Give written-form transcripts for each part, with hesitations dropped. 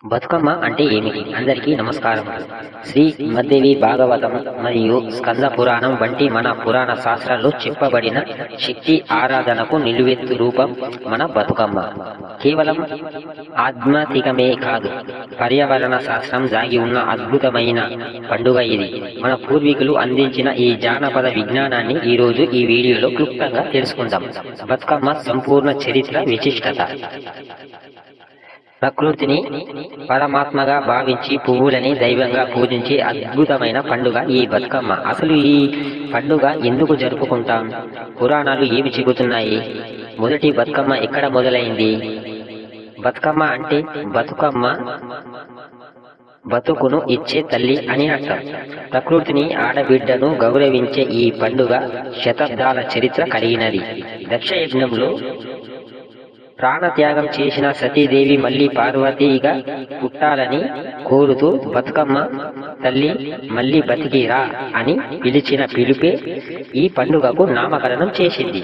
బతుకమ్మ అంటే ఏమిటి? అందరికీ నమస్కారములు. శ్రీ మద్దేవి భాగవతం మరియు స్కంద పురాణం వంటి మన పురాణ శాస్త్రాల్లో చెప్పబడిన శక్తి ఆరాధనకు నిలువెత్తు రూపం మన బతుకమ్మ. కేవలం ఆధ్యాత్మికమే కాదు, పర్యావరణ శాస్త్రం దాగి ఉన్న అద్భుతమైన పండుగ ఇది. మన పూర్వీకులు అందించిన ఈ జానపద విజ్ఞానాన్ని ఈరోజు ఈ వీడియోలో క్లుప్తంగా తెలుసుకుందాం. బతుకమ్మ సంపూర్ణ చరిత్ర, విశిష్టత. ప్రకృతిని పరమాత్మగా భావించి పువ్వులని దైవంగా పూజించే అద్భుతమైన పండుగ ఈ బతుకమ్మ. అసలు ఈ పండుగ ఎందుకు జరుపుకుంటాం? పురాణాలు ఏమి చెబుతున్నాయి? మొదటి బతుకమ్మ ఎక్కడ మొదలైంది? బతుకమ్మ అంటే బతుకమ్మ బతుకును ఇచ్చే తల్లి అని అర్థం. ప్రకృతిని, ఆడబిడ్డను గౌరవించే ఈ పండుగ శతాబ్దాల చరిత్ర కలిగినది. దక్షయజ్ఞంలో ప్రాణత్యాగం చేసిన సతీదేవి మళ్ళీ పార్వతీగా పుట్టాలని కోరుతూ బతుకమ్మ తల్లి మళ్ళీ బతికిరా అని పిలిచిన పిలుపే ఈ పండుగకు నామకరణం చేసింది.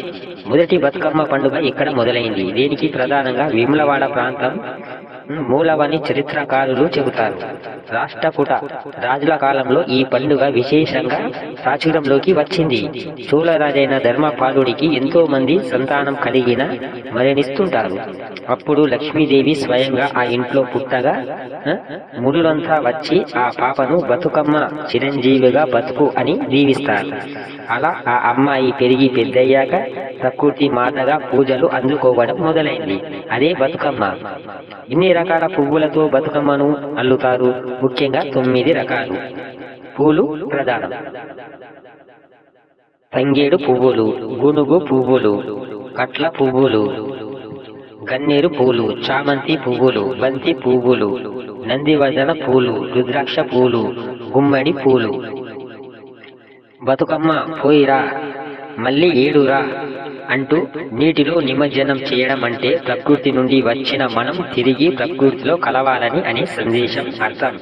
మొదటి బతుకమ్మ పండుగ ఇక్కడ మొదలైంది. దీనికి ప్రధానంగా వేములవాడ ప్రాంతం మూలవని చరిత్రకారులు చెబుతారు. రాష్ట్రకూట రాజుల కాలంలో ఈ పండుగ విశేషంగా ప్రాచుర్యంలోకి వచ్చింది. చోళరాజైన ధర్మపాలుడికి ఎంతో మంది సంతానం కలిగిన మరణిస్తుంటారు. అప్పుడు లక్ష్మీదేవి స్వయంగా ఆ ఇంట్లో పుట్టగా మునులంతా వచ్చి ఆ పాపను బతుకమ్మ చిరంజీవిగా బతుకు అని దీవిస్తారు. అలా ఆ అమ్మాయి పెరిగి పెద్దయ్యాక ప్రకృతి మాతగా పూజలు అందుకోవడం మొదలైంది. అదే బతుకమ్మ. ఇన్ని రకాల పువ్వులతో బతుకమ్మను అల్లుతారు. ముఖ్యంగా 9 రకాలు పూలు ప్రధానం. తంగేడు పువ్వులు, గునుగు పువ్వులు, కట్ల పువ్వులు, గన్నేరు పూలు, చామంతి పువ్వులు, బంతి పువ్వులు, నందివర్ధన పూలు, రుద్రాక్ష పూలు, గుమ్మడి పూలు. బతుకమ్మ పోయిరా మళ్ళీ ఏడురా అంటూ నీటిలో నిమజ్జనం చేయడం అంటే ప్రకృతి నుండి వచ్చిన మనం తిరిగి ప్రకృతిలో కలవాలని అనే సందేశం, అర్థం.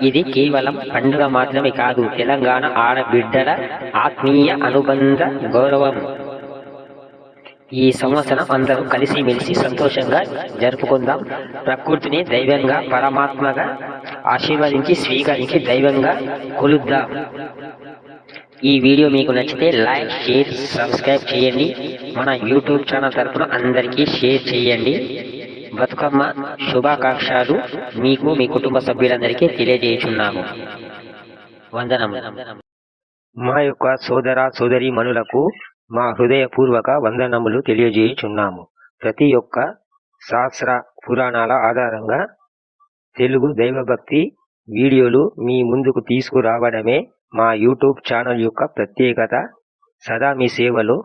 ఇది కేవలం పండుగ మాత్రమే కాదు, తెలంగాణ ఆడబిడ్డల ఆత్మీయ అనుబంధ గౌరవం. ఈ సంవత్సరం అందరూ కలిసిమెలిసి సంతోషంగా జరుపుకుందాం. ప్రకృతిని దైవంగా, పరమాత్మగా ఆశీర్వదించి స్వీకరించి దైవంగా కొలుద్దాం. ఈ వీడియో మీకు నచ్చితే లైక్, షేర్, సబ్స్క్రైబ్ చేయండి. మన యూట్యూబ్ ఛానల్ తరఫున అందరికీ షేర్ చేయండి. బతుకమ్మ శుభాకాంక్షలు మీకు, మీ కుటుంబ సభ్యులందరికీ తెలియజేయుచున్నాము. వందనము. మా యొక్క సోదర సోదరి మనులకు మా హృదయపూర్వక వందనములు తెలియజేయుచున్నాము. ప్రతి ఒక్క శాస్త్ర పురాణాల ఆధారంగా తెలుగు దైవభక్తి వీడియోలు మీ ముందుకు తీసుకురావడమే మా యూట్యూబ్ ఛానల్ యొక్క ప్రత్యేకత. సదా మీ సేవలో